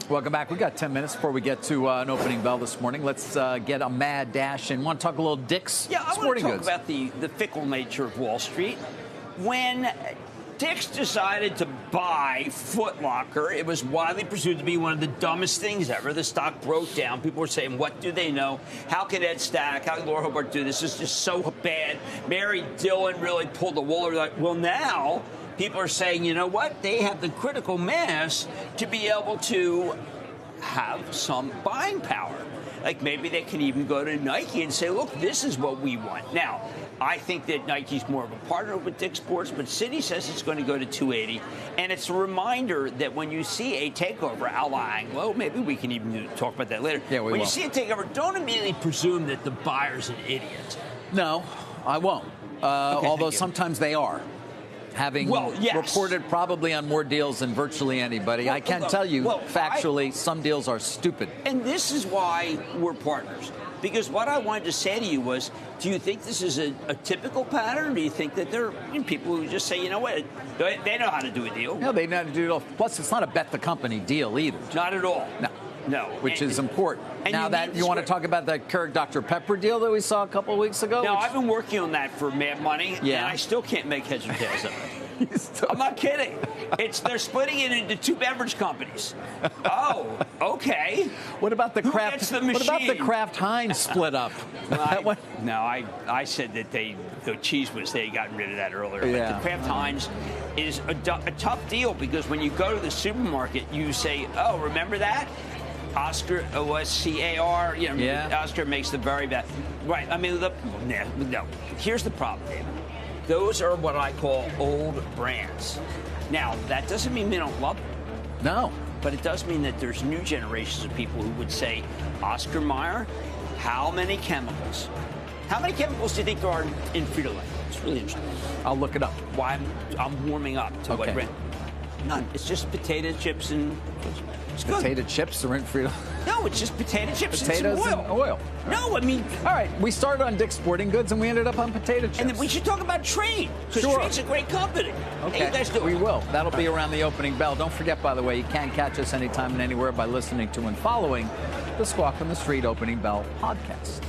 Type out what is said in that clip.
Welcome back. We've got 10 minutes before we get to an opening bell this morning. Let's get a mad dash and want to talk a little Dick's Sporting Goods. I want to talk about the fickle nature of Wall Street. When Dick's decided to buy Foot Locker, it was widely presumed to be one of the dumbest things ever. The stock broke down. People were saying, what do they know? How can Ed Stack, how can Laura Hobart do this? This is just so bad. Mary Dillon really pulled the wool over. Well, now people are saying, you know what? They have the critical mass to be able to have some buying power. Like maybe they can even go to Nike and say, look, this is what we want. Now, I think that Nike's more of a partner with Dick's Sports, but Citi says it's going to go to 280. And it's a reminder that when you see a takeover a la Anglo, maybe we can even talk about that later. Yeah, we when will. You see a takeover, don't immediately presume that the buyer's an idiot. No, I won't. Although sometimes they are. Having reported probably on more deals than virtually anybody. I can tell you, factually, some deals are stupid. And this is why we're partners. Because what I wanted to say to you was, do you think this is a typical pattern? Or do you think that there are people who just say, you know what, they know how to do a deal? No, they know how to do it all. Plus, it's not a bet the company deal either. Not at all. No. Which is important. Now that you want to talk about that Keurig Dr. Pepper deal that we saw a couple of weeks ago? No, I've been working on that for Mad Money, and I still can't make heads or tails of it. I'm not kidding. They're splitting it into two beverage companies. Oh, okay. What about the Kraft? Gets the machine? What about the Kraft Heinz split up? I said that the cheese was they got rid of that earlier. Yeah. But the Kraft Heinz is a tough deal because when you go to the supermarket, you say, oh, remember that? Oscar, OSCAR, Oscar makes the very best. Right, I mean, no. Here's the problem, David. Those are what I call old brands. Now, that doesn't mean we don't love them. No. But it does mean that there's new generations of people who would say, Oscar Mayer, how many chemicals? How many chemicals do you think are in Frito-Lay? It's really interesting. I'll look it up. Why I'm warming up to what brand. None. It's just potato chips and... It's good. Potato chips are in Frito. No, it's just potato chips Potatoes and some oil. No, I mean... All right, we started on Dick's Sporting Goods and we ended up on potato chips. And then we should talk about Trade, because Trade's a great company. Okay, hey, you guys do we will. That'll be around the opening bell. Don't forget, by the way, you can catch us anytime and anywhere by listening to and following the Squawk on the Street Opening Bell podcast.